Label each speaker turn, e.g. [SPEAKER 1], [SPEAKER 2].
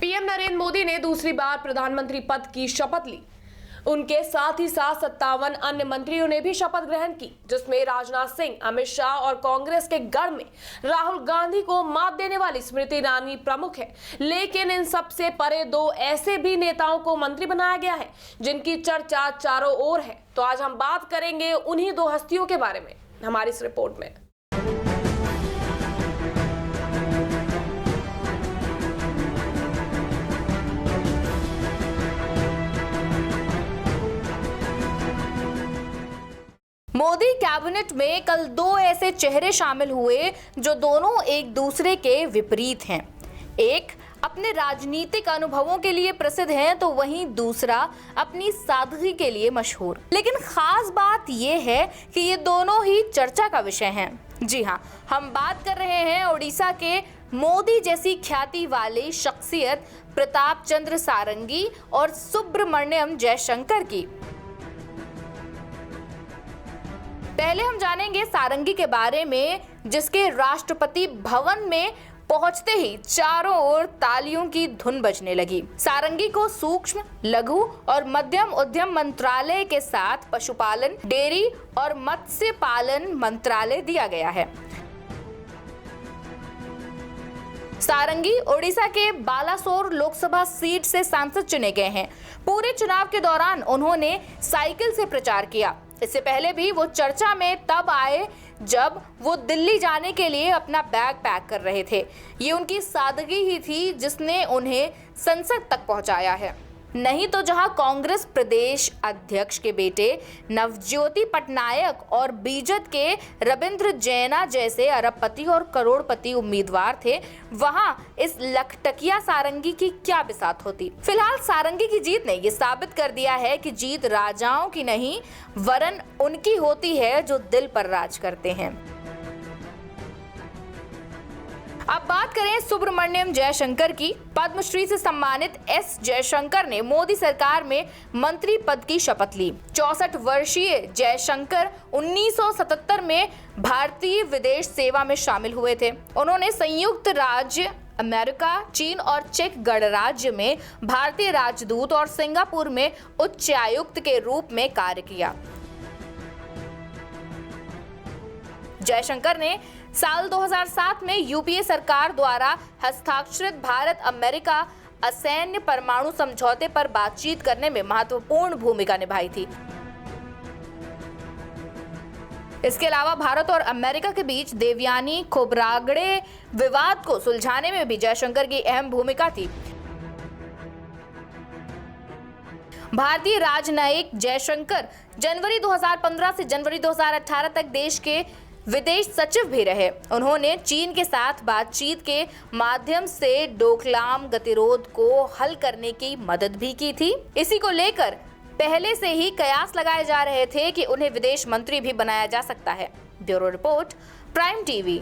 [SPEAKER 1] PM Narendra Modi ने दूसरी बार प्रधानमंत्री पद की शपथ ली। उनके साथ ही 57 अन्य मंत्रियों ने भी शपथ ग्रहण की, जिसमें राजनाथ सिंह, अमित शाह और कांग्रेस के गढ़ में राहुल गांधी को मात देने वाली स्मृति ईरानी प्रमुख है। लेकिन इन सबसे परे दो ऐसे भी नेताओं को मंत्री बनाया गया है जिनकी चर्चा चारों ओर है। तो आज हम बात करेंगे उन्हीं दो हस्तियों के बारे में हमारी इस रिपोर्ट में।
[SPEAKER 2] मोदी कैबिनेट में कल दो ऐसे चेहरे शामिल हुए जो दोनों एक दूसरे के विपरीत हैं। एक अपने राजनीतिक अनुभवों के लिए प्रसिद्ध हैं, तो वहीं दूसरा अपनी सादगी के लिए मशहूर। लेकिन खास बात यह है कि ये दोनों ही चर्चा का विषय हैं। जी हाँ, हम बात कर रहे हैं ओडिशा के मोदी जैसी ख्याति वाली शख्सियत प्रताप चंद्र सारंगी और सुब्रमण्यम जयशंकर की। पहले हम जानेंगे सारंगी के बारे में, जिसके राष्ट्रपति भवन में पहुंचते ही चारों ओर तालियों की धुन बजने लगी। सारंगी को सूक्ष्म, लघु और मध्यम उद्यम मंत्रालय के साथ पशुपालन, डेयरी और मत्स्य पालन मंत्रालय दिया गया है। सारंगी ओडिशा के बालासोर लोकसभा सीट से सांसद चुने गए हैं। पूरे चुनाव के दौरान उन्होंने साइकिल से प्रचार किया। इससे पहले भी वो चर्चा में तब आए जब वो दिल्ली जाने के लिए अपना बैग पैक कर रहे थे। ये उनकी सादगी ही थी जिसने उन्हें संसद तक पहुंचाया है। नहीं तो जहां कांग्रेस प्रदेश अध्यक्ष के बेटे नवज्योति पटनायक और बीजेपी के रविंद्र जैना जैसे अरबपति और करोड़पति उम्मीदवार थे, वहां इस लखटकिया सारंगी की क्या बिसात होती। फिलहाल सारंगी की जीत ने ये साबित कर दिया है कि जीत राजाओं की नहीं, वरन उनकी होती है जो दिल पर राज करते हैं। अब बात करें सुब्रमण्यम जयशंकर की। पद्मश्री से सम्मानित एस जयशंकर ने मोदी सरकार में मंत्री पद की शपथ ली। 64 वर्षीय जयशंकर 1977 में भारतीय विदेश सेवा में शामिल हुए थे। उन्होंने संयुक्त राज्य अमेरिका, चीन और चेक गणराज्य में भारतीय राजदूत और सिंगापुर में उच्चायुक्त के रूप में कार्य किया। जयशंकर ने साल 2007 में यूपीए सरकार द्वारा हस्ताक्षरित भारत अमेरिका असैन्य परमाणु समझौते पर बातचीत करने में महत्वपूर्ण भूमिका निभाई थी। इसके अलावा भारत और अमेरिका के बीच देवयानी खोब्रागड़े विवाद को सुलझाने में भी जयशंकर की अहम भूमिका थी। भारतीय राजनयिक जयशंकर जनवरी 2015 से जनवरी 2018 तक देश के विदेश सचिव भी रहे। उन्होंने चीन के साथ बातचीत के माध्यम से डोकलाम गतिरोध को हल करने की मदद भी की थी। इसी को लेकर पहले से ही कयास लगाए जा रहे थे कि उन्हें विदेश मंत्री भी बनाया जा सकता है। Bureau report, prime TV.